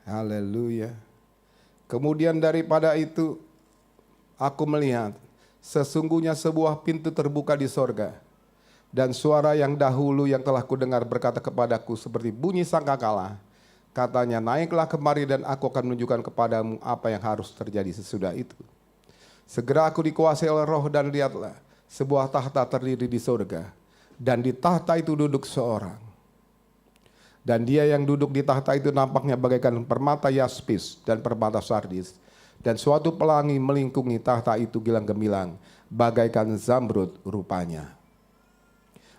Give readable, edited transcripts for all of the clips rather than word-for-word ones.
Haleluya. Kemudian daripada itu aku melihat sesungguhnya sebuah pintu terbuka di sorga. Dan suara yang dahulu yang telah kudengar berkata kepadaku seperti bunyi sangkakala. Katanya, naiklah kemari dan aku akan menunjukkan kepadamu apa yang harus terjadi sesudah itu. Segera aku dikuasai oleh Roh dan lihatlah sebuah tahta terdiri di sorga. Dan di tahta itu duduk seorang. Dan dia yang duduk di tahta itu nampaknya bagaikan permata yaspis dan permata sardis. Dan suatu pelangi melingkungi tahta itu gilang gemilang, bagaikan zamrud rupanya.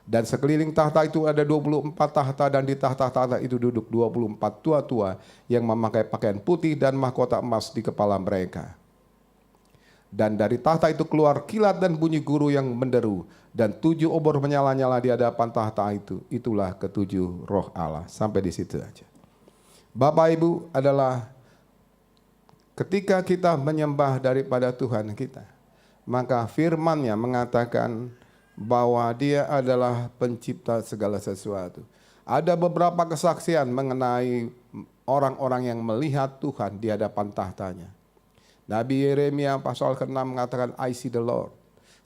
Dan sekeliling tahta itu ada 24 tahta, dan di tahta-tahta itu duduk 24 tua-tua yang memakai pakaian putih dan mahkota emas di kepala mereka. Dan dari tahta itu keluar kilat dan bunyi guru yang menderu, dan 7 obor menyala-nyala di hadapan tahta itu. Itulah ketujuh roh Allah. Sampai di situ aja. Bapak Ibu, adalah ketika kita menyembah daripada Tuhan kita, maka firman-Nya mengatakan bahwa Dia adalah pencipta segala sesuatu. Ada beberapa kesaksian mengenai orang-orang yang melihat Tuhan di hadapan tahtanya. Nabi Yeremia pasal ke-6 mengatakan, I see the Lord.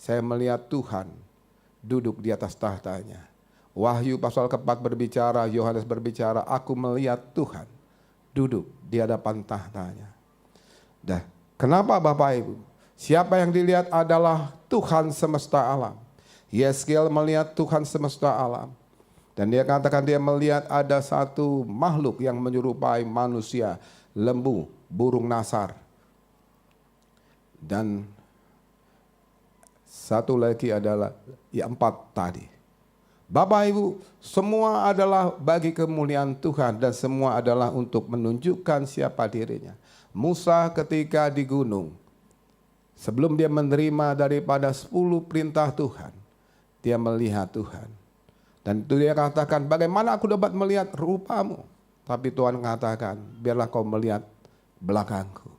Saya melihat Tuhan duduk di atas tahtanya. Wahyu pasal ke-4 berbicara, Yohanes berbicara, aku melihat Tuhan duduk di hadapan tahtanya. Dah, kenapa Bapak Ibu? Siapa yang dilihat adalah Tuhan semesta alam. Yeskiel melihat Tuhan semesta alam. Dan dia katakan dia melihat ada satu makhluk yang menyerupai manusia, lembu, burung nasar. Dan satu lagi adalah 4 tadi. Bapak Ibu, semua adalah bagi kemuliaan Tuhan dan semua adalah untuk menunjukkan siapa dirinya. Musa ketika di gunung, sebelum dia menerima daripada 10 perintah Tuhan, dia melihat Tuhan. Dan itu dia katakan, bagaimana aku dapat melihat rupamu? Tapi Tuhan katakan, biarlah kau melihat belakangku.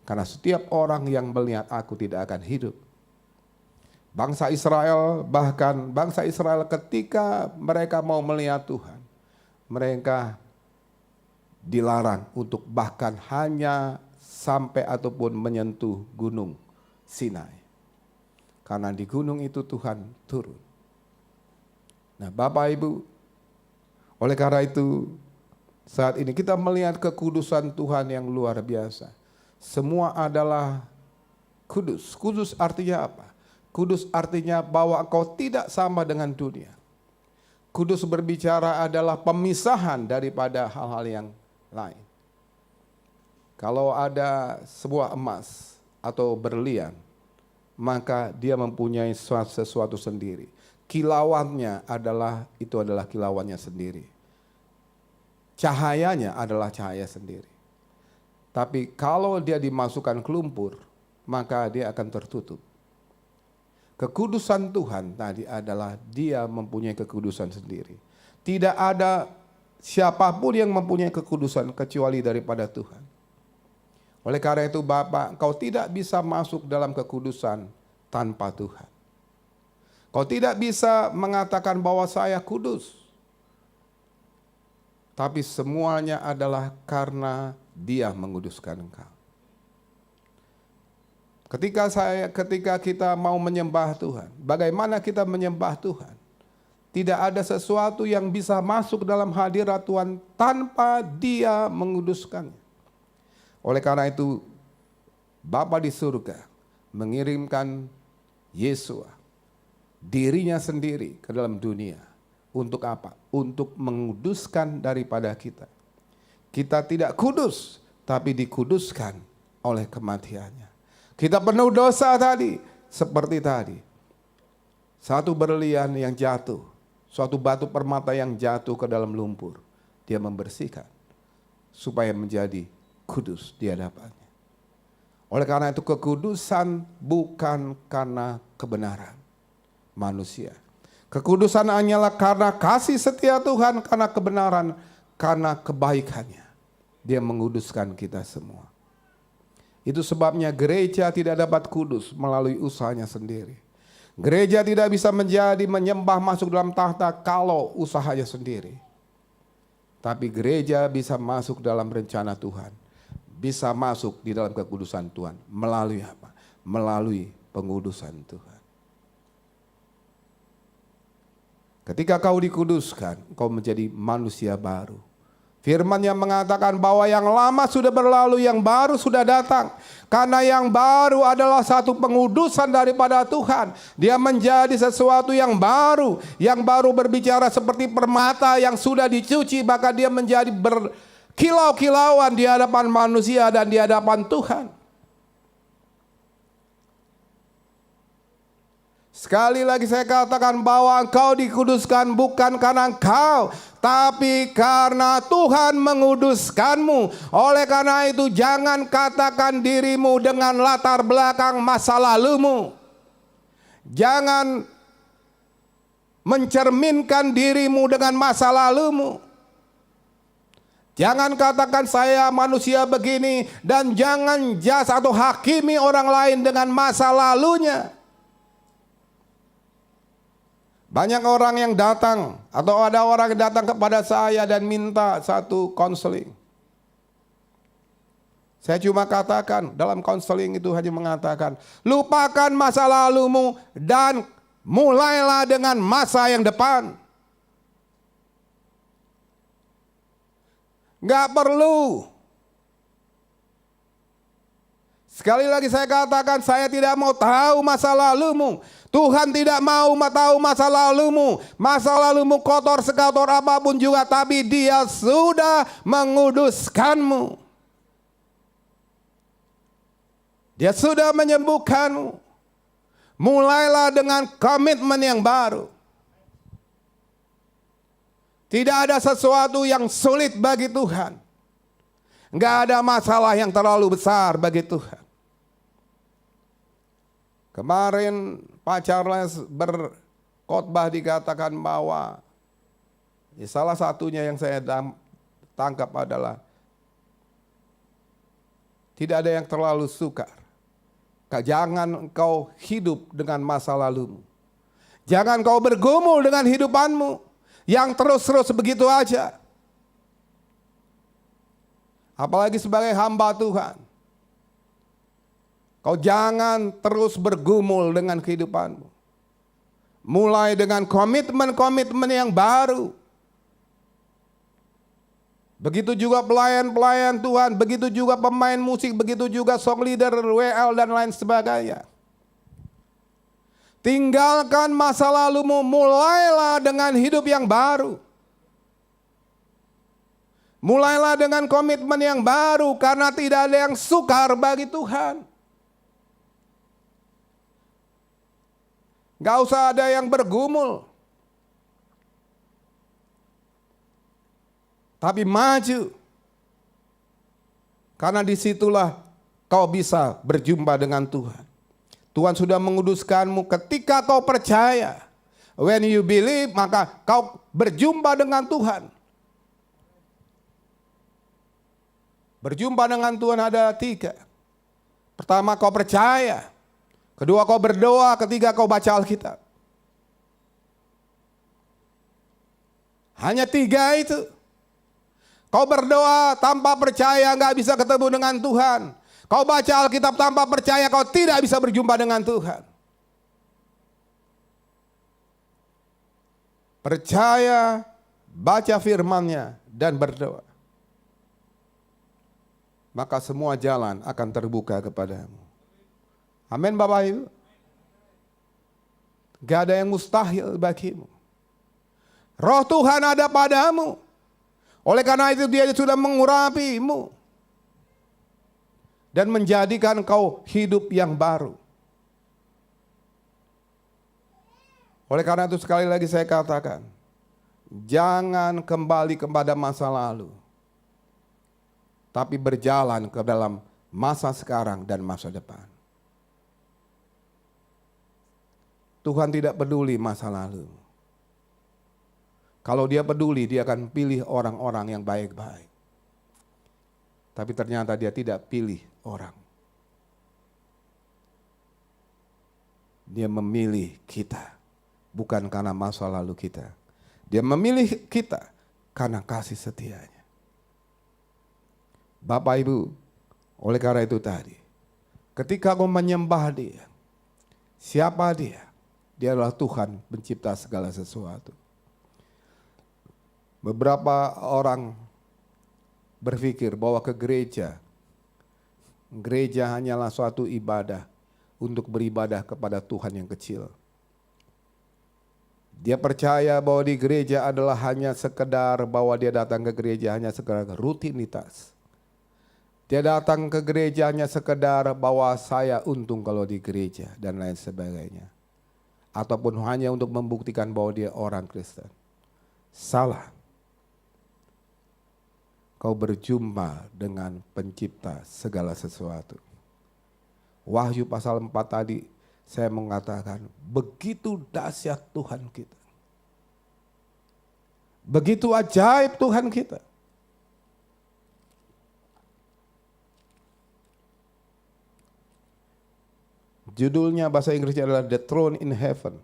Karena setiap orang yang melihat aku tidak akan hidup. Bangsa Israel, bahkan bangsa Israel ketika mereka mau melihat Tuhan, mereka dilarang untuk bahkan hanya sampai ataupun menyentuh gunung Sinai. Karena di gunung itu Tuhan turun. Nah Bapak Ibu, oleh karena itu saat ini kita melihat kekudusan Tuhan yang luar biasa. Semua adalah kudus. Kudus artinya apa? Kudus artinya bahwa engkau tidak sama dengan dunia. Kudus berbicara adalah pemisahan daripada hal-hal yang lain. Kalau ada sebuah emas atau berlian, maka dia mempunyai sesuatu sendiri. Kilauannya adalah kilauannya sendiri. Cahayanya adalah cahaya sendiri. Tapi kalau dia dimasukkan ke lumpur, maka dia akan tertutup. Kekudusan Tuhan tadi adalah dia mempunyai kekudusan sendiri. Tidak ada siapapun yang mempunyai kekudusan kecuali daripada Tuhan. Oleh karena itu Bapak, kau tidak bisa masuk dalam kekudusan tanpa Tuhan. Kau tidak bisa mengatakan bahwa saya kudus. Tapi semuanya adalah karena Dia menguduskan engkau. Ketika kita mau menyembah Tuhan, bagaimana kita menyembah Tuhan? Tidak ada sesuatu yang bisa masuk dalam hadirat Tuhan tanpa Dia menguduskannya. Oleh karena itu, Bapa di surga mengirimkan Yesua, dirinya sendiri ke dalam dunia. Untuk apa? Untuk menguduskan daripada kita. Kita tidak kudus, tapi dikuduskan oleh kematiannya. Kita penuh dosa tadi, seperti tadi. Satu berlian yang jatuh, suatu batu permata yang jatuh ke dalam lumpur. Dia membersihkan, supaya menjadi kudus di hadapannya. Oleh karena itu kekudusan bukan karena kebenaran manusia. Kekudusan hanyalah karena kasih setia Tuhan, karena kebenaran, karena kebaikannya. Dia menguduskan kita semua. Itu sebabnya gereja tidak dapat kudus melalui usahanya sendiri. Gereja tidak bisa menjadi menyembah masuk dalam tahta kalau usahanya sendiri. Tapi gereja bisa masuk dalam rencana Tuhan. Bisa masuk di dalam kekudusan Tuhan. Melalui apa? Melalui pengudusan Tuhan. Ketika kau dikuduskan, kau menjadi manusia baru. Firman yang mengatakan bahwa yang lama sudah berlalu, yang baru sudah datang. Karena yang baru adalah satu pengudusan daripada Tuhan. Dia menjadi sesuatu yang baru berbicara seperti permata yang sudah dicuci, maka dia menjadi berkilau-kilauan di hadapan manusia dan di hadapan Tuhan. Sekali lagi saya katakan bahwa engkau dikuduskan bukan karena engkau, tapi karena Tuhan menguduskanmu. Oleh karena itu jangan katakan dirimu dengan latar belakang masa lalumu. Jangan mencerminkan dirimu dengan masa lalumu. Jangan katakan saya manusia begini, dan jangan judge atau hakimi orang lain dengan masa lalunya. Banyak orang yang datang, atau ada orang yang datang kepada saya dan minta satu konseling. Saya cuma katakan, dalam konseling itu hanya mengatakan, lupakan masa lalumu dan mulailah dengan masa yang depan. Gak perlu. Sekali lagi saya katakan, saya tidak mau tahu masa lalumu. Tuhan tidak mau tahu masa lalumu. Masa lalumu kotor sekotor apapun juga, tapi Dia sudah menguduskanmu. Dia sudah menyembuhkanmu. Mulailah dengan komitmen yang baru. Tidak ada sesuatu yang sulit bagi Tuhan. Enggak ada masalah yang terlalu besar bagi Tuhan. Kemarin Pak Charles berkhotbah dikatakan bahwa salah satunya yang saya tangkap adalah tidak ada yang terlalu sukar. Jangan engkau hidup dengan masa lalumu. Jangan kau bergumul dengan hidupanmu yang terus-terus begitu aja. Apalagi sebagai hamba Tuhan. Kau jangan terus bergumul dengan kehidupanmu. Mulai dengan komitmen-komitmen yang baru. Begitu juga pelayan-pelayan Tuhan, begitu juga pemain musik, begitu juga song leader, WL dan lain sebagainya. Tinggalkan masa lalumu, mulailah dengan hidup yang baru. Mulailah dengan komitmen yang baru, karena tidak ada yang sukar bagi Tuhan. Gak usah ada yang bergumul. Tapi maju. Karena disitulah kau bisa berjumpa dengan Tuhan. Tuhan sudah menguduskanmu ketika kau percaya. When you believe, maka kau berjumpa dengan Tuhan. Berjumpa dengan Tuhan ada 3. Pertama, kau percaya. Kedua, kau berdoa. Ketiga, kau baca Alkitab. Hanya 3 itu. Kau berdoa tanpa percaya nggak bisa ketemu dengan Tuhan. Kau baca Alkitab tanpa percaya, kau tidak bisa berjumpa dengan Tuhan. Percaya, baca firman-Nya, dan berdoa. Maka semua jalan akan terbuka kepadamu. Amin Bapak Ibu. Gak ada yang mustahil bagimu. Roh Tuhan ada padamu. Oleh karena itu Dia sudah mengurapimu. Dan menjadikan kau hidup yang baru. Oleh karena itu sekali lagi saya katakan. Jangan kembali kepada masa lalu. Tapi berjalan ke dalam masa sekarang dan masa depan. Tuhan tidak peduli masa lalu. Kalau Dia peduli, Dia akan pilih orang-orang yang baik-baik. Tapi ternyata Dia tidak pilih orang. Dia memilih kita, bukan karena masa lalu kita. Dia memilih kita karena kasih setianya. Bapak Ibu, oleh karena itu tadi, ketika kau menyembah Dia, siapa Dia? Dia adalah Tuhan pencipta segala sesuatu. Beberapa orang berpikir bahwa ke gereja hanyalah suatu ibadah untuk beribadah kepada Tuhan yang kecil. Dia percaya bahwa di gereja adalah hanya sekedar bahwa dia datang ke gereja hanya sekedar rutinitas. Dia datang ke gereja hanya sekedar bahwa saya untung kalau di gereja dan lain sebagainya. Ataupun hanya untuk membuktikan bahwa dia orang Kristen. Salah. Kau berjumpa dengan pencipta segala sesuatu. Wahyu pasal 4 tadi saya mengatakan begitu dahsyat Tuhan kita. Begitu ajaib Tuhan kita. Judulnya bahasa Inggrisnya adalah The Throne in Heaven.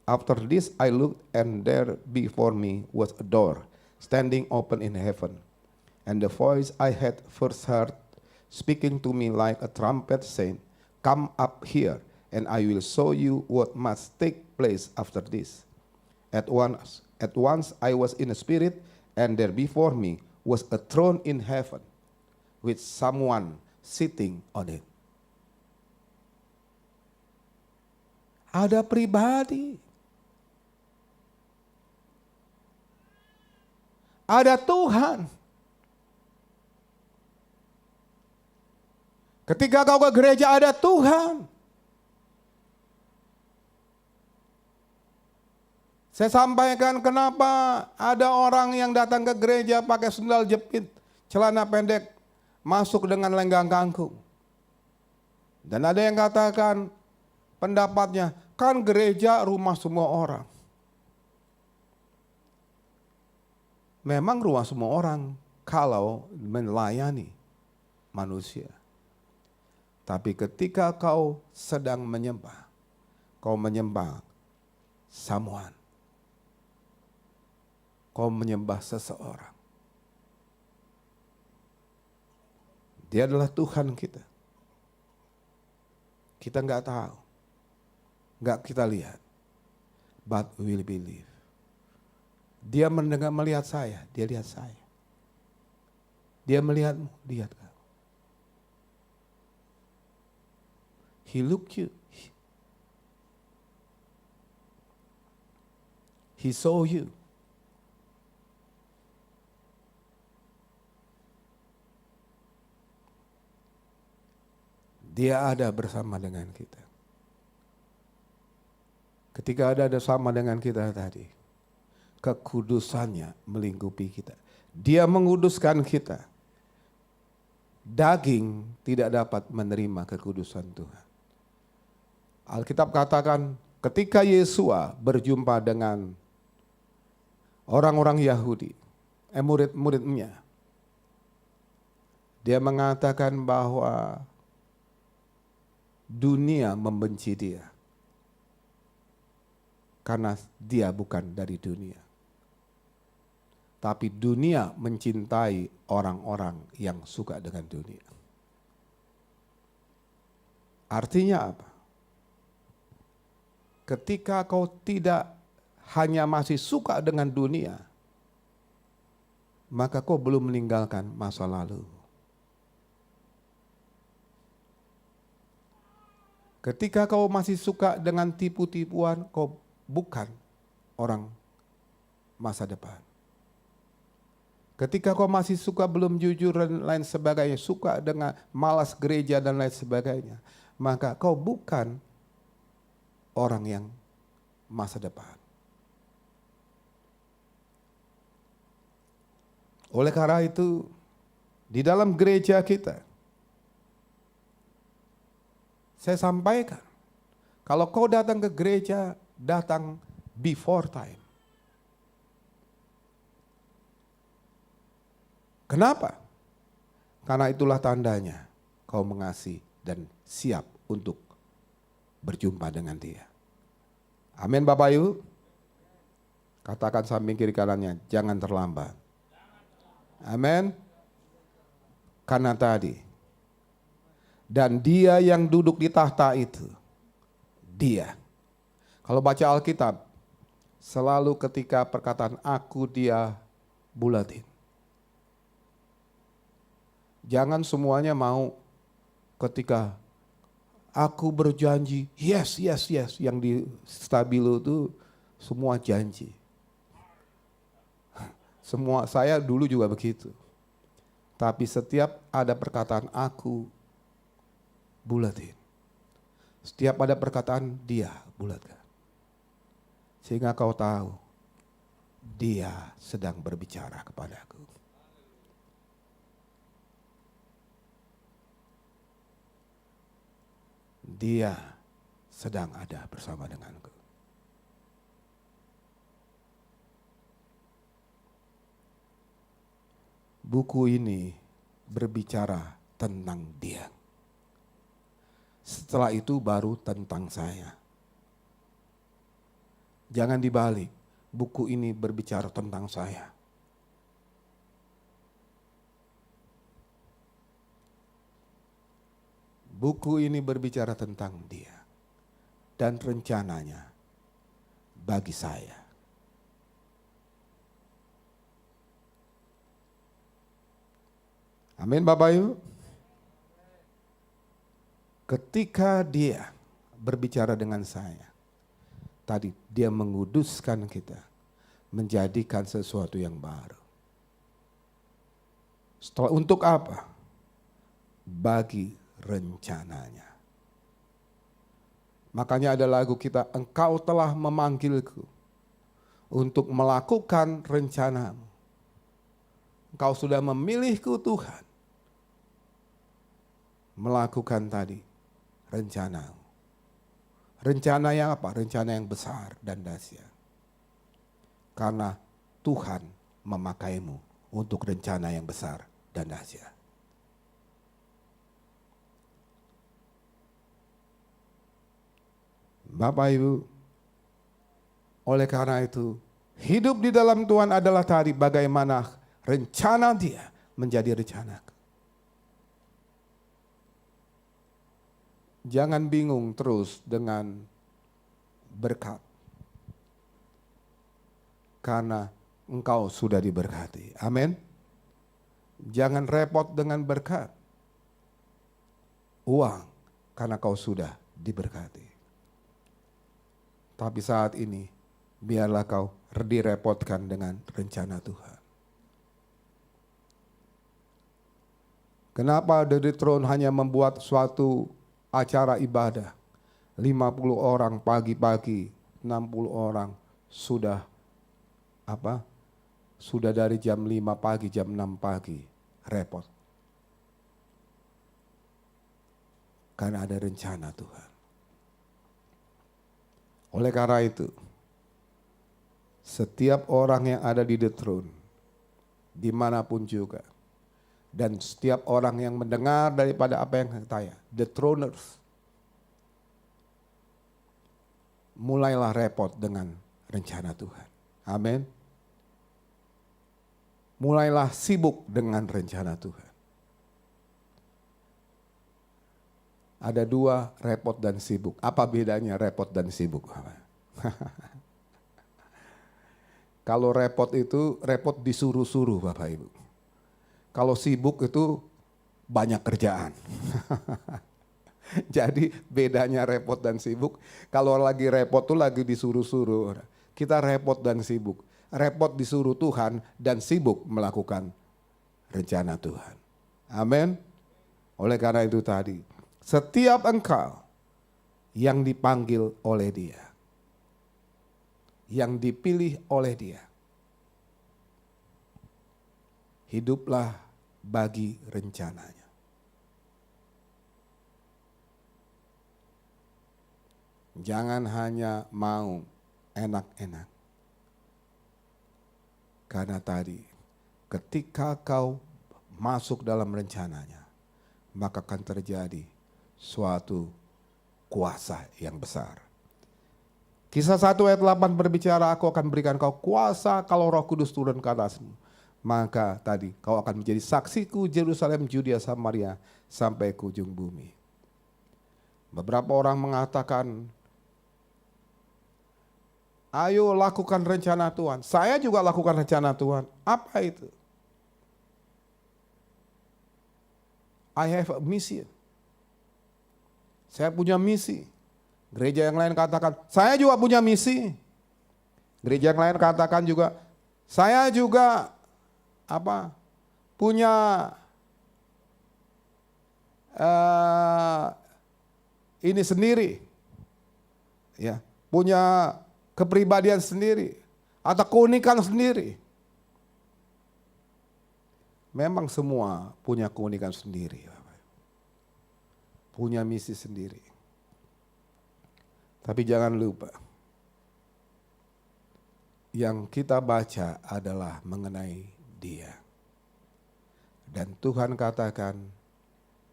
After this I looked and there before me was a door standing open in heaven. And the voice I had first heard speaking to me like a trumpet saying, "Come up here, and I will show you what must take place after this." At once I was in a spirit, and there before me was a throne in heaven, with someone sitting on it. Ada pribadi. Ada Tuhan. Ketika kau ke gereja ada Tuhan. Saya sampaikan kenapa ada orang yang datang ke gereja pakai sendal jepit, celana pendek, masuk dengan lenggang kangkung. Dan ada yang katakan pendapatnya, kan gereja rumah semua orang. Memang rumah semua orang kalau melayani manusia. Tapi ketika kau sedang menyembah, kau menyembah someone. Kau menyembah seseorang. Dia adalah Tuhan kita. Kita nggak tahu. Nggak kita lihat. But we will believe. Dia mendengar melihat saya, dia lihat saya. Dia melihatmu, lihat kamu. He looked you. He saw you. Dia ada bersama dengan kita. Ketika ada bersama dengan kita tadi, kekudusannya melingkupi kita. Dia menguduskan kita. Daging tidak dapat menerima kekudusan Tuhan. Alkitab katakan ketika Yesua berjumpa dengan orang-orang Yahudi, murid-muridnya, dia mengatakan bahwa dunia membenci dia karena dia bukan dari dunia. Tapi dunia mencintai orang-orang yang suka dengan dunia. Artinya apa? Ketika kau tidak hanya masih suka dengan dunia, maka kau belum meninggalkan masa lalu. Ketika kau masih suka dengan tipu-tipuan, kau bukan orang masa depan. Ketika kau masih suka belum jujur dan lain sebagainya, suka dengan malas gereja dan lain sebagainya, maka kau bukan orang yang masa depan. Oleh karena itu, di dalam gereja kita, saya sampaikan, kalau kau datang ke gereja, datang before time. Kenapa? Karena itulah tandanya kau mengasihi dan siap untuk berjumpa dengan Dia. Amin Bapak Ibu. Katakan samping kiri kanannya, jangan terlambat. Amin. Karena tadi, dan dia yang duduk di tahta itu, dia. Kalau baca Alkitab, selalu ketika perkataan aku dia bulatin. Jangan semuanya mau ketika aku berjanji, yes, yes, yes. Yang di stabilo itu semua janji. Semua, saya dulu juga begitu. Tapi setiap ada perkataan aku, bulatin. Setiap ada perkataan dia, bulatkan. Sehingga kau tahu, dia sedang berbicara kepadaku. Dia sedang ada bersama denganku. Buku ini berbicara tentang dia. Setelah itu baru tentang saya. Jangan dibalik, buku ini berbicara tentang saya. Buku ini berbicara tentang dia dan rencananya bagi saya. Amin Bapak Ibu. Ketika dia berbicara dengan saya, tadi dia menguduskan kita, menjadikan sesuatu yang baru. Setelah untuk apa? Bagi rencananya. Makanya ada lagu kita, engkau telah memanggilku untuk melakukan rencanamu. Engkau sudah memilihku Tuhan, melakukan tadi rencanamu. Rencana yang apa? Rencana yang besar dan dahsyat. Karena Tuhan memakaimu untuk rencana yang besar dan dahsyat. Bapak Ibu, oleh karena itu, hidup di dalam Tuhan adalah tadi bagaimana rencana dia menjadi rencana. Jangan bingung terus dengan berkat. Karena engkau sudah diberkati. Amin. Jangan repot dengan berkat. Uang, karena kau sudah diberkati. Tapi saat ini, biarlah kau direpotkan dengan rencana Tuhan. Kenapa The Throne hanya membuat suatu acara ibadah? 50 orang pagi-pagi, 60 orang sudah sudah dari jam 5 pagi, jam 6 pagi, repot. Karena ada rencana Tuhan. Oleh karena itu, setiap orang yang ada di The Throne, dimanapun juga, dan setiap orang yang mendengar daripada apa yang saya, The Throners, mulailah repot dengan rencana Tuhan. Amin. Mulailah sibuk dengan rencana Tuhan. Ada dua, repot dan sibuk. Apa bedanya repot dan sibuk? Kalau repot itu, repot disuruh-suruh Bapak Ibu. Kalau sibuk itu banyak kerjaan. Jadi bedanya repot dan sibuk, kalau lagi repot tuh lagi disuruh-suruh. Kita repot dan sibuk. Repot disuruh Tuhan dan sibuk melakukan rencana Tuhan. Amin. Oleh karena itu tadi, setiap engkau yang dipanggil oleh Dia, yang dipilih oleh Dia, hiduplah bagi rencananya. Jangan hanya mau enak-enak. Karena tadi, ketika kau masuk dalam rencananya, maka akan terjadi suatu kuasa yang besar. Kisah 1 ayat 8 berbicara, aku akan berikan kau kuasa kalau Roh Kudus turun ke atasmu. maka tadi kau akan menjadi saksiku Yerusalem, Judea, Samaria, sampai ke ujung bumi. Beberapa orang mengatakan, ayo lakukan rencana Tuhan. Saya juga lakukan rencana Tuhan. Apa itu? I have a mission. Saya punya misi. Gereja yang lain katakan, saya juga punya misi. Gereja yang lain katakan juga, saya juga punya ini sendiri, ya, punya kepribadian sendiri atau keunikan sendiri. Memang semua punya keunikan sendiri, punya misi sendiri. Tapi jangan lupa, yang kita baca adalah mengenai Dia. Dan Tuhan katakan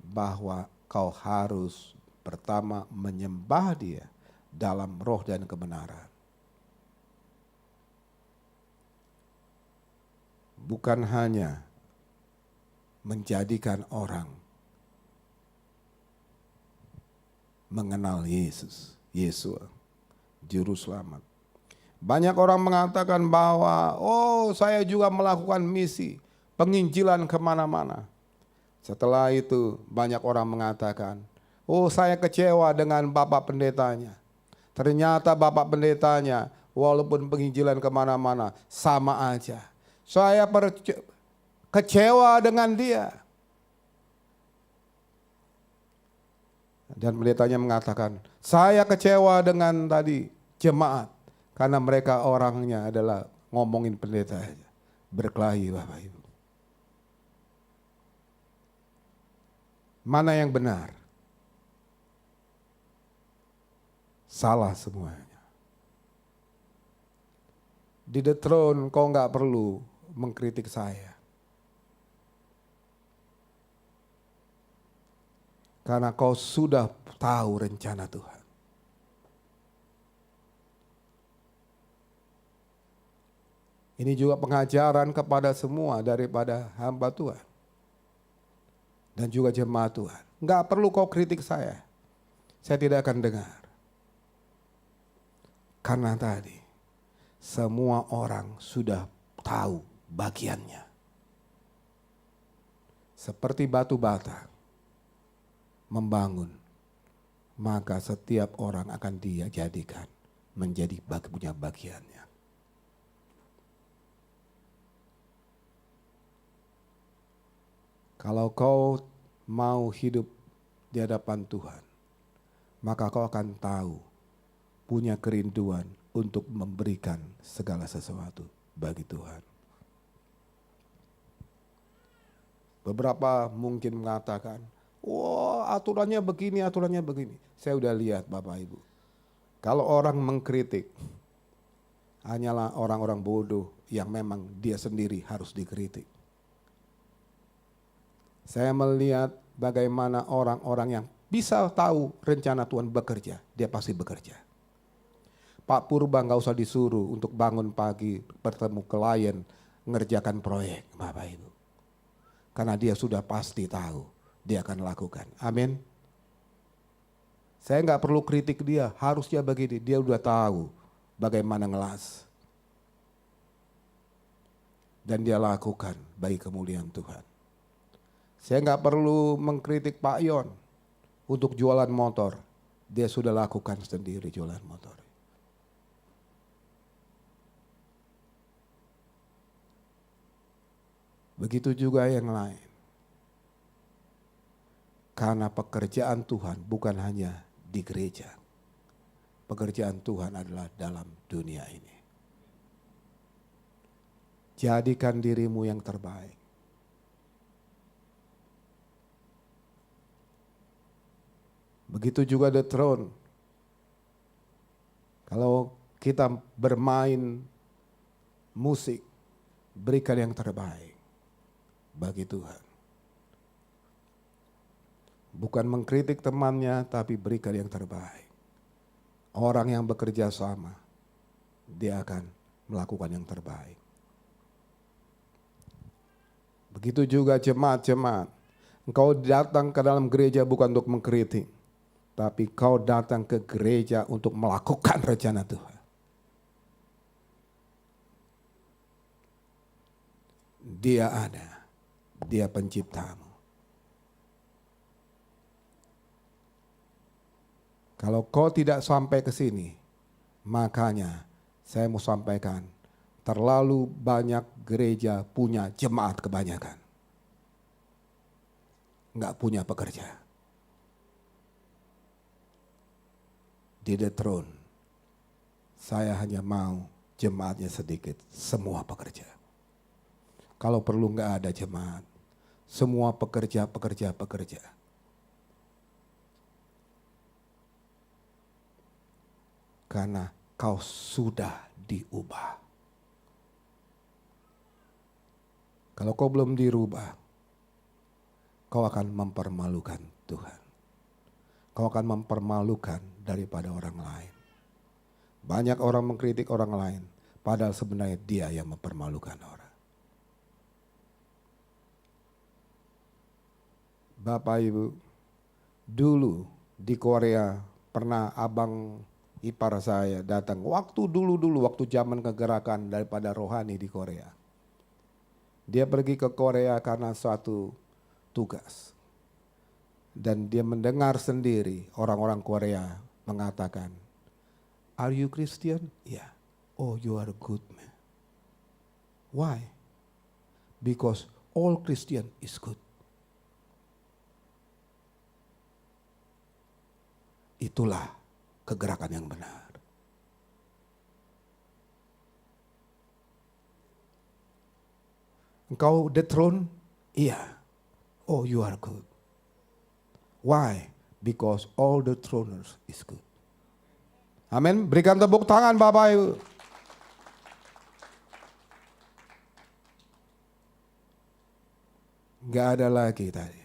bahwa kau harus pertama menyembah Dia dalam roh dan kebenaran. Bukan hanya menjadikan orang mengenal Yesus, Yesua, Juru Selamat. Banyak orang mengatakan bahwa, oh saya juga melakukan misi, penginjilan kemana-mana. Setelah itu banyak orang mengatakan, oh saya kecewa dengan Bapak Pendetanya. Ternyata Bapak Pendetanya walaupun penginjilan kemana-mana sama aja. Saya kecewa dengan dia. Dan pendetanya mengatakan, saya kecewa dengan tadi jemaat. Karena mereka orangnya adalah ngomongin pendeta aja. Berkelahi Bapak Ibu. Mana yang benar? Salah semuanya. Di The Throne kau nggak perlu mengkritik saya. Karena kau sudah tahu rencana Tuhan. Ini juga pengajaran kepada semua daripada hamba Tuhan. Dan juga jemaat Tuhan. Enggak perlu kau kritik saya. Saya tidak akan dengar. Karena tadi semua orang sudah tahu bagiannya. Seperti batu bata membangun, maka setiap orang akan dia jadikan menjadi punya bagiannya. Kalau kau mau hidup di hadapan Tuhan, maka kau akan tahu, punya kerinduan untuk memberikan segala sesuatu bagi Tuhan. Beberapa mungkin mengatakan, wah aturannya begini, aturannya begini. Saya udah lihat Bapak Ibu. Kalau orang mengkritik, hanyalah orang-orang bodoh yang memang dia sendiri harus dikritik. Saya melihat bagaimana orang-orang yang bisa tahu rencana Tuhan bekerja, dia pasti bekerja. Pak Purba nggak usah disuruh untuk bangun pagi, bertemu klien, ngerjakan proyek, Bapak Ibu. Karena dia sudah pasti tahu, dia akan lakukan. Amin. Saya nggak perlu kritik dia, harusnya begini, dia udah tahu bagaimana ngelas. Dan dia lakukan bagi kemuliaan Tuhan. Saya nggak perlu mengkritik Pak Yon untuk jualan motor. Dia sudah lakukan sendiri jualan motor. Begitu juga yang lain. Karena pekerjaan Tuhan bukan hanya di gereja. Pekerjaan Tuhan adalah dalam dunia ini. Jadikan dirimu yang terbaik. Begitu juga The Throne. Kalau kita bermain musik, berikan yang terbaik bagi Tuhan. Bukan mengkritik temannya, tapi berikan yang terbaik. Orang yang bekerja sama, dia akan melakukan yang terbaik. Begitu juga jemaat-jemaat. Engkau datang ke dalam gereja bukan untuk mengkritik, tapi kau datang ke gereja untuk melakukan rencana Tuhan. Dia ada, dia penciptamu. Kalau kau tidak sampai ke sini, makanya saya mau sampaikan, terlalu banyak gereja punya jemaat kebanyakan. Nggak punya pekerja. Di The Throne, saya hanya mau jemaatnya sedikit, semua pekerja. Kalau perlu nggak ada jemaat, semua pekerja. Karena kau sudah diubah. Kalau kau belum dirubah, kau akan mempermalukan Tuhan. Kau akan mempermalukan daripada orang lain. Banyak orang mengkritik orang lain, padahal sebenarnya dia yang mempermalukan orang. Bapak Ibu, dulu di Korea pernah abang ipar saya datang. Waktu dulu waktu zaman kegerakan daripada rohani di Korea. Dia pergi ke Korea karena suatu tugas. Dan dia mendengar sendiri orang-orang Korea mengatakan, "Are you Christian?" "Yeah." "Oh, you are a good man." "Why?" "Because all Christian is good." Itulah kegerakan yang benar. Engkau The Throne? Iya. "Oh, you are good." "Why?" "Because all the throners is good." Amin. Berikan tepuk tangan Bapak Ibu. Gak ada lagi tadi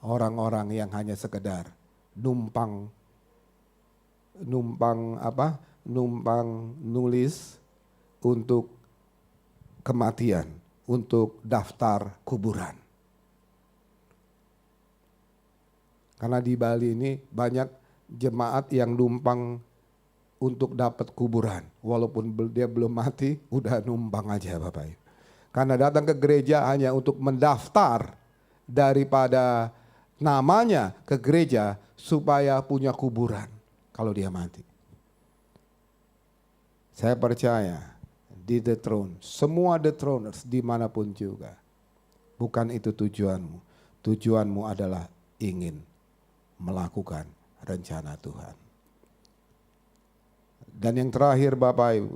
orang-orang yang hanya sekedar numpang nulis untuk kematian, untuk daftar kuburan. Karena di Bali ini banyak jemaat yang numpang untuk dapat kuburan. Walaupun dia belum mati, udah numpang aja Bapak Ibu. Karena datang ke gereja hanya untuk mendaftar daripada namanya ke gereja supaya punya kuburan kalau dia mati. Saya percaya di The Throne, semua The Throners dimanapun juga, bukan itu tujuanmu. Tujuanmu adalah ingin melakukan rencana Tuhan. Dan yang terakhir Bapak Ibu,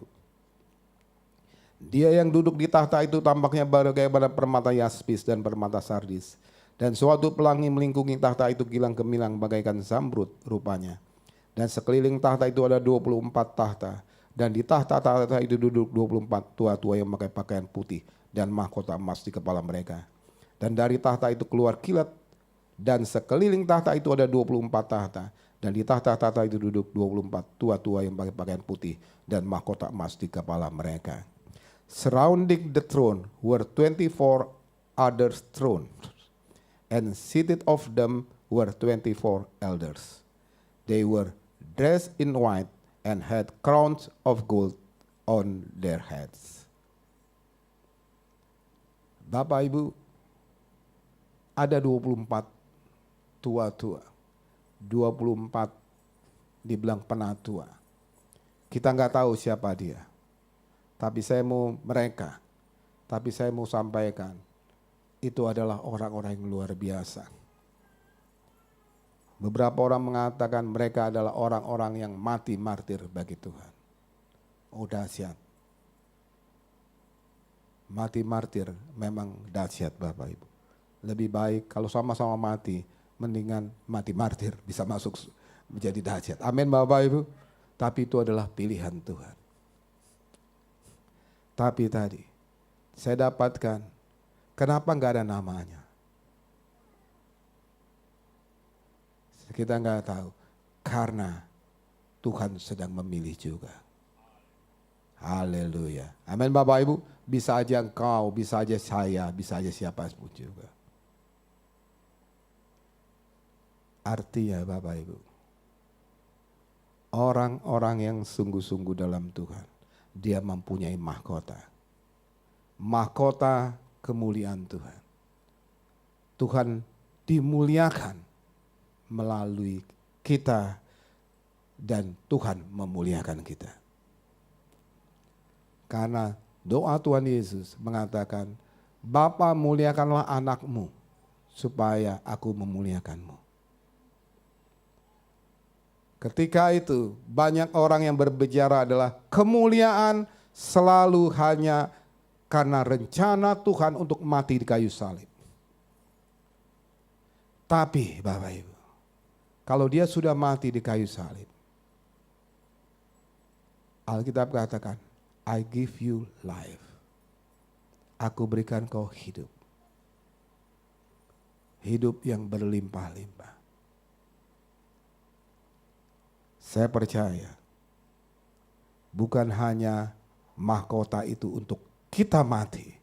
dia yang duduk di tahta itu tampaknya bagaimana permata yaspis dan permata sardis. Dan suatu pelangi melingkungi tahta itu kilang gemilang bagaikan zamrud rupanya. Dan sekeliling tahta itu ada 24 tahta. Dan di tahta-tahta itu duduk 24 tua-tua yang memakai pakaian putih dan mahkota emas di kepala mereka. Dan dari tahta itu keluar kilat. Dan sekeliling tahta itu ada 24 tahta. Dan di tahta-tahta itu duduk 24 tua-tua yang memakai pakaian putih dan mahkota emas di kepala mereka. Surrounding the throne were 24 other thrones, and seated of them were 24 elders. They were dressed in white and had crowns of gold on their heads. Bapak Ibu, ada 24 tua-tua, 24 dibilang penatua. Kita nggak tahu siapa dia. Tapi saya mau sampaikan, itu adalah orang-orang yang luar biasa. Beberapa orang mengatakan mereka adalah orang-orang yang mati martir bagi Tuhan. Oh dahsyat. Mati martir memang dahsyat Bapak Ibu. Lebih baik kalau sama-sama mati, mendingan mati martir bisa masuk menjadi dahsyat. Amin Bapak Ibu. Tapi itu adalah pilihan Tuhan. Tapi tadi saya dapatkan, kenapa nggak ada namanya? Kita nggak tahu, karena Tuhan sedang memilih juga. Haleluya. Amin Bapak Ibu. Bisa aja engkau, bisa aja saya, bisa aja siapa pun juga. Artinya Bapak Ibu, orang-orang yang sungguh-sungguh dalam Tuhan, dia mempunyai mahkota. Mahkota kemuliaan Tuhan. Tuhan dimuliakan melalui kita dan Tuhan memuliakan kita. Karena doa Tuhan Yesus mengatakan, Bapa muliakanlah anakmu supaya aku memuliakanmu. Ketika itu banyak orang yang berbicara adalah kemuliaan selalu hanya karena rencana Tuhan untuk mati di kayu salib. Tapi Bapak Ibu, kalau dia sudah mati di kayu salib, Alkitab katakan, I give you life. Aku berikan kau hidup. Hidup yang berlimpah-limpah. Saya percaya, bukan hanya mahkota itu untuk kita mati,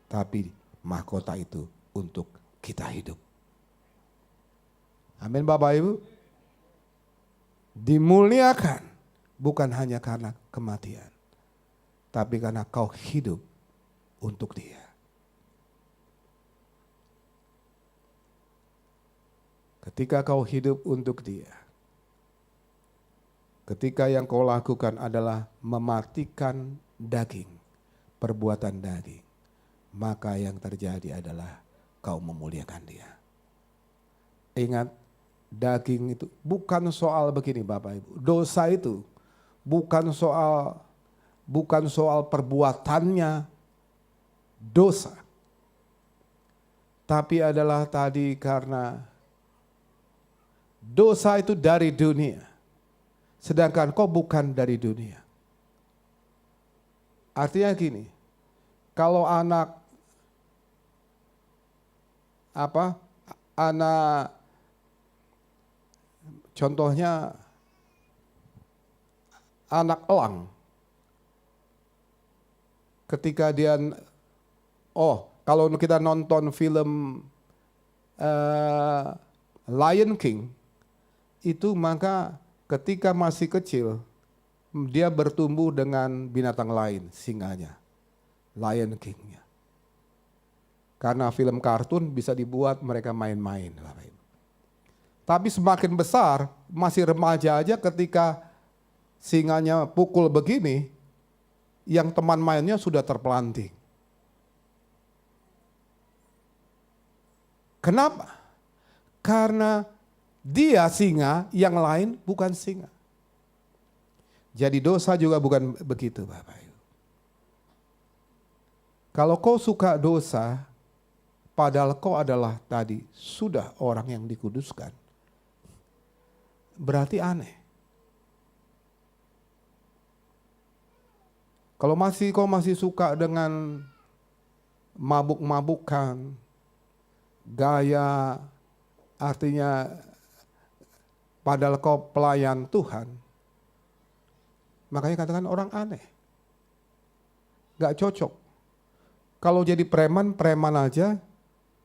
tapi mahkota itu untuk kita hidup. Amin Bapak Ibu. Dimuliakan bukan hanya karena kematian, tapi karena kau hidup untuk Dia. Ketika kau hidup untuk Dia, ketika yang kau lakukan adalah mematikan daging, perbuatan daging, maka yang terjadi adalah kau memuliakan Dia. Ingat, daging itu bukan soal begini Bapak Ibu. Dosa itu bukan soal perbuatannya dosa. Tapi adalah tadi karena dosa itu dari dunia. Sedangkan kau bukan dari dunia. Artinya gini, kalau anak contohnya anak elang, ketika dia, kalau kita nonton film Lion King, itu maka ketika masih kecil, dia bertumbuh dengan binatang lain, singanya, Lion King-nya. Karena film kartun bisa dibuat mereka main-main. Tapi semakin besar, masih remaja aja ketika singanya pukul begini, yang teman mainnya sudah terpelanting. Kenapa? Karena dia singa, yang lain bukan singa. Jadi dosa juga bukan begitu Bapak Ibu. Kalau kau suka dosa, padahal kau adalah tadi sudah orang yang dikuduskan, berarti aneh. Kalau kau masih suka dengan mabuk-mabukan, gaya, artinya padahal kau pelayan Tuhan, makanya katakan orang aneh. Gak cocok. Kalau jadi preman aja,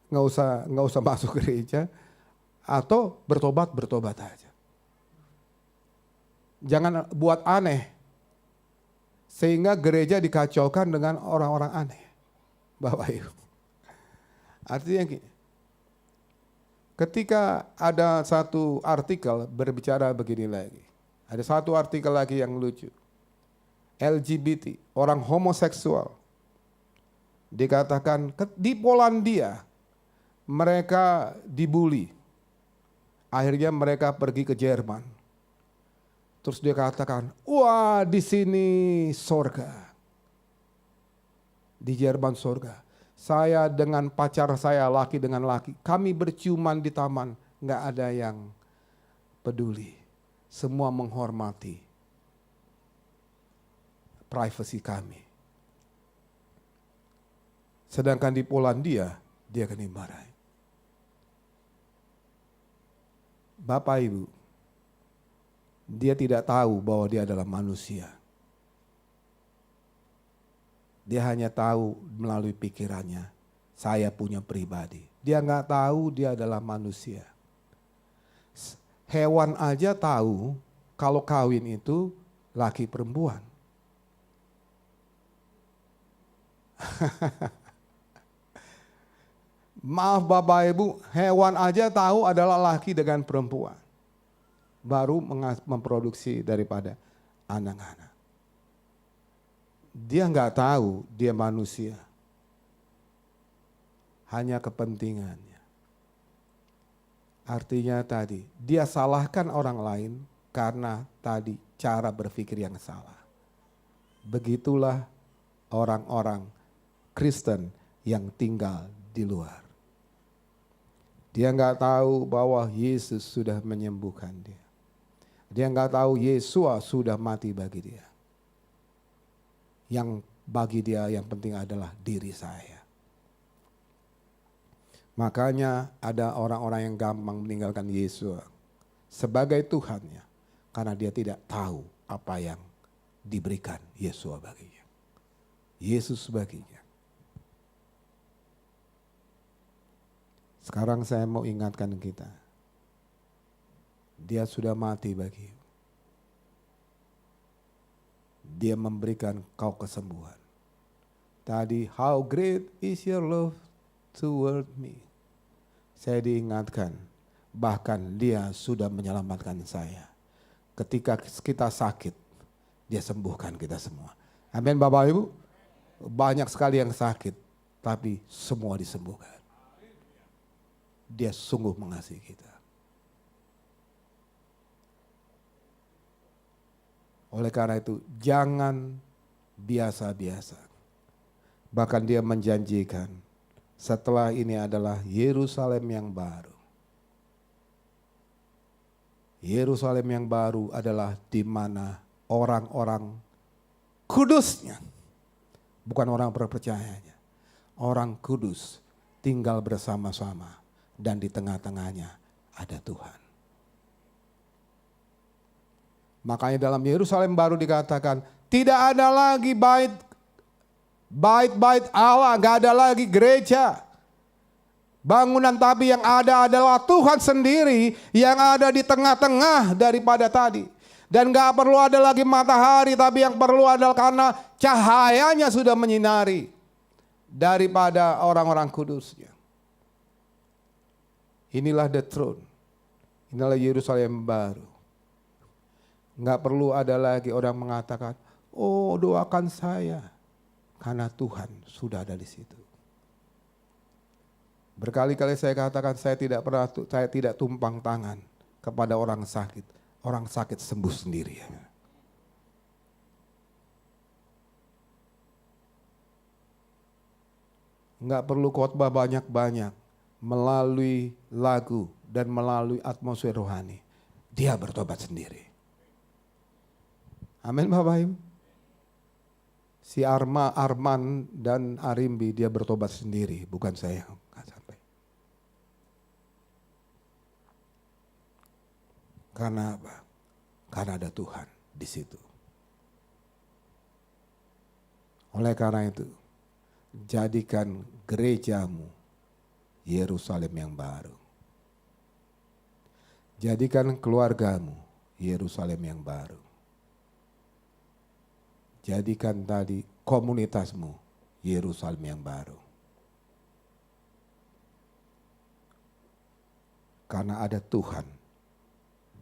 nggak usah masuk gereja, atau bertobat aja. Jangan buat aneh, sehingga gereja dikacaukan dengan orang-orang aneh. Bapak Ibu. Artinya gini, ketika ada satu artikel berbicara begini lagi. Ada satu artikel lagi yang lucu. LGBT, orang homoseksual. Dikatakan di Polandia mereka dibully. Akhirnya mereka pergi ke Jerman. Terus dia katakan, wah di sini sorga. Di Jerman sorga. Saya dengan pacar saya, laki dengan laki. Kami berciuman di taman. Nggak ada yang peduli. Semua menghormati privasi kami. Sedangkan di Polandia, dia akan dimarahi. Bapak Ibu, dia tidak tahu bahwa dia adalah manusia. Dia hanya tahu melalui pikirannya, saya punya pribadi. Dia nggak tahu dia adalah manusia. Hewan aja tahu kalau kawin itu laki perempuan. Maaf Bapak Ibu, hewan aja tahu adalah laki dengan perempuan. Baru memproduksi daripada anak-anak. Dia nggak tahu dia manusia. Hanya kepentingannya. Artinya tadi, dia salahkan orang lain karena tadi cara berpikir yang salah. Begitulah orang-orang Kristen yang tinggal di luar. Dia nggak tahu bahwa Yesus sudah menyembuhkan dia. Dia nggak tahu Yesus sudah mati bagi dia. Yang bagi dia yang penting adalah diri saya. Makanya ada orang-orang yang gampang meninggalkan Yesus sebagai Tuhannya. Karena dia tidak tahu apa yang diberikan Yesus baginya. Yesus baginya. Sekarang saya mau ingatkan kita. Dia sudah mati bagi. Dia memberikan kau kesembuhan. Tadi, how great is your love toward me. Saya diingatkan, bahkan dia sudah menyelamatkan saya. Ketika kita sakit, dia sembuhkan kita semua. Amin Bapak Ibu. Banyak sekali yang sakit, tapi semua disembuhkan. Dia sungguh mengasihi kita. Oleh karena itu, jangan biasa-biasa. Bahkan dia menjanjikan, setelah ini adalah Yerusalem yang baru. Yerusalem yang baru adalah di mana orang-orang kudusnya, bukan orang percayanya, orang kudus tinggal bersama-sama dan di tengah-tengahnya ada Tuhan. Makanya dalam Yerusalem baru dikatakan tidak ada lagi bait Allah, gak ada lagi gereja. Bangunan tapi yang ada adalah Tuhan sendiri yang ada di tengah-tengah daripada tadi. Dan gak perlu ada lagi matahari, tapi yang perlu adalah karena cahayanya sudah menyinari daripada orang-orang kudusnya. Inilah the throne. Inilah Yerusalem baru. Gak perlu ada lagi orang mengatakan, oh doakan saya. Karena Tuhan sudah ada di situ. Berkali-kali saya katakan saya tidak tumpang tangan kepada orang sakit. Orang sakit sembuh sendiri. Enggak perlu khotbah banyak-banyak. Melalui lagu dan melalui atmosfer rohani. Dia bertobat sendiri. Amin Bapak Ibu. Si Arman dan Arimbi dia bertobat sendiri. Bukan saya. Karena apa? Karena ada Tuhan di situ. Oleh karena itu, jadikan gerejamu Yerusalem yang baru. Jadikan keluargamu Yerusalem yang baru. Jadikan tadi komunitasmu Yerusalem yang baru. Karena ada Tuhan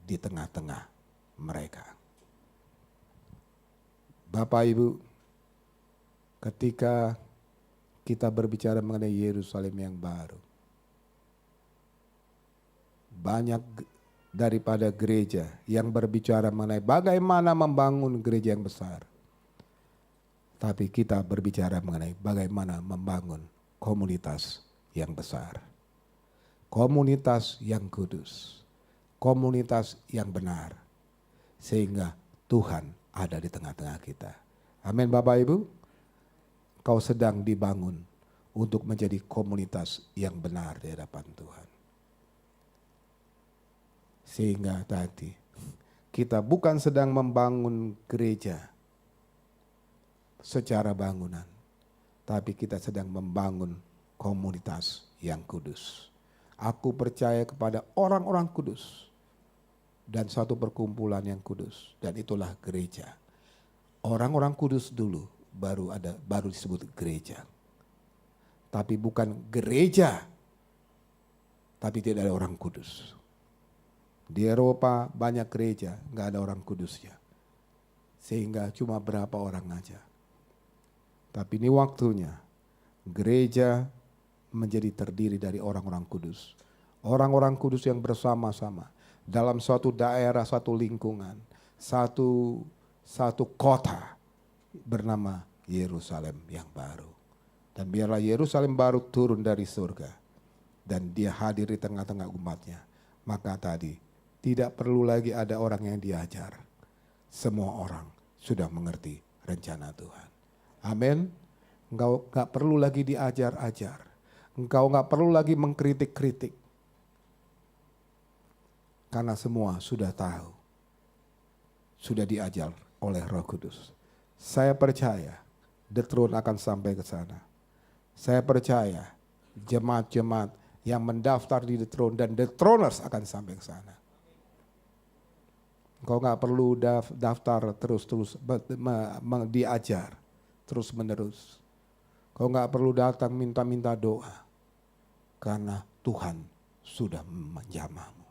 di tengah-tengah mereka. Bapak Ibu, ketika kita berbicara mengenai Yerusalem yang baru, banyak daripada gereja yang berbicara mengenai bagaimana membangun gereja yang besar. Tapi kita berbicara mengenai bagaimana membangun komunitas yang besar. Komunitas yang kudus. Komunitas yang benar. Sehingga Tuhan ada di tengah-tengah kita. Amin Bapak Ibu. Kau sedang dibangun untuk menjadi komunitas yang benar di hadapan Tuhan. Sehingga tadi kita bukan sedang membangun gereja secara bangunan. tapi kita sedang membangun komunitas yang kudus. Aku percaya kepada orang-orang kudus dan satu perkumpulan yang kudus, dan itulah gereja. Orang-orang kudus dulu baru disebut gereja. Tapi bukan gereja, tapi tidak ada orang kudus. Di Eropa banyak gereja, nggak ada orang kudusnya. Sehingga cuma berapa orang aja. Tapi ini waktunya gereja menjadi terdiri dari orang-orang kudus. Orang-orang kudus yang bersama-sama dalam suatu daerah, satu lingkungan, satu kota bernama Yerusalem yang baru. Dan biarlah Yerusalem baru turun dari surga dan dia hadir di tengah-tengah umatnya. Maka tadi tidak perlu lagi ada orang yang diajar. Semua orang sudah mengerti rencana Tuhan. Amin. Engkau gak perlu lagi diajar-ajar. Engkau gak perlu lagi mengkritik-kritik. Karena semua sudah tahu. Sudah diajar oleh Roh Kudus. Saya percaya The Throne akan sampai ke sana. Saya percaya jemaat-jemaat yang mendaftar di The Throne dan The Throners akan sampai ke sana. Engkau gak perlu daftar terus-terus diajar terus-menerus. Kau gak perlu datang minta-minta doa. Karena Tuhan sudah menjamahmu.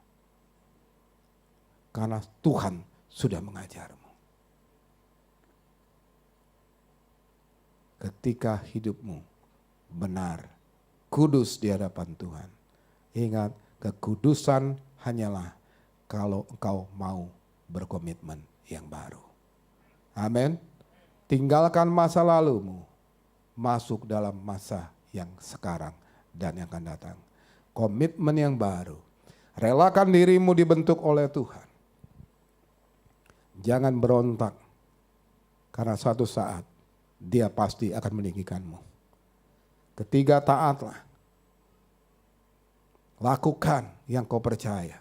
Karena Tuhan sudah mengajarmu. Ketika hidupmu benar, kudus di hadapan Tuhan. Ingat, kekudusan hanyalah kalau engkau mau berkomitmen yang baru. Amin. Tinggalkan masa lalumu, masuk dalam masa yang sekarang dan yang akan datang. Komitmen yang baru. Relakan dirimu dibentuk oleh Tuhan. Jangan berontak, karena suatu saat dia pasti akan meninggikanmu. Ketiga, taatlah. Lakukan yang kau percaya.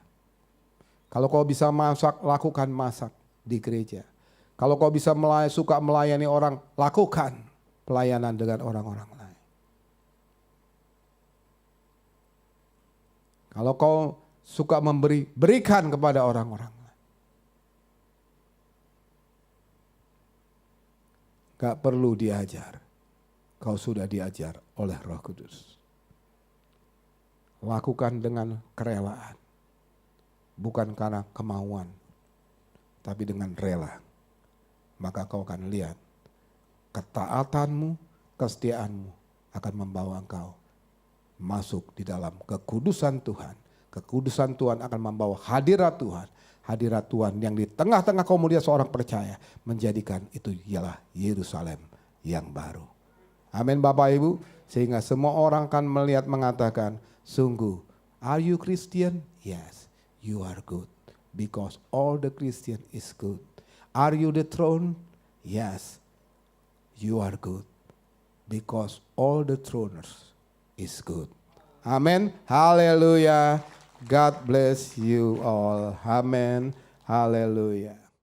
Kalau kau bisa masak, lakukan masak di gereja. Kalau kau bisa suka melayani orang, lakukan pelayanan dengan orang-orang lain. Kalau kau suka memberi, berikan kepada orang-orang lain. Gak perlu diajar. Kau sudah diajar oleh Roh Kudus. Lakukan dengan kerelaan. Bukan karena kemauan, tapi dengan rela. Maka kau akan lihat ketaatanmu, kesetiaanmu akan membawa engkau masuk di dalam kekudusan Tuhan. Kekudusan Tuhan akan membawa hadirat Tuhan. Hadirat Tuhan yang di tengah-tengah komunitas orang percaya menjadikan itu ialah Yerusalem yang baru. Amin Bapak Ibu. Sehingga semua orang akan melihat mengatakan, sungguh, are you Christian? Yes, you are good. Because all the Christian is good. Are you the throne? Yes, you are good. Because all the throners is good. Amen. Hallelujah. God bless you all. Amen. Hallelujah.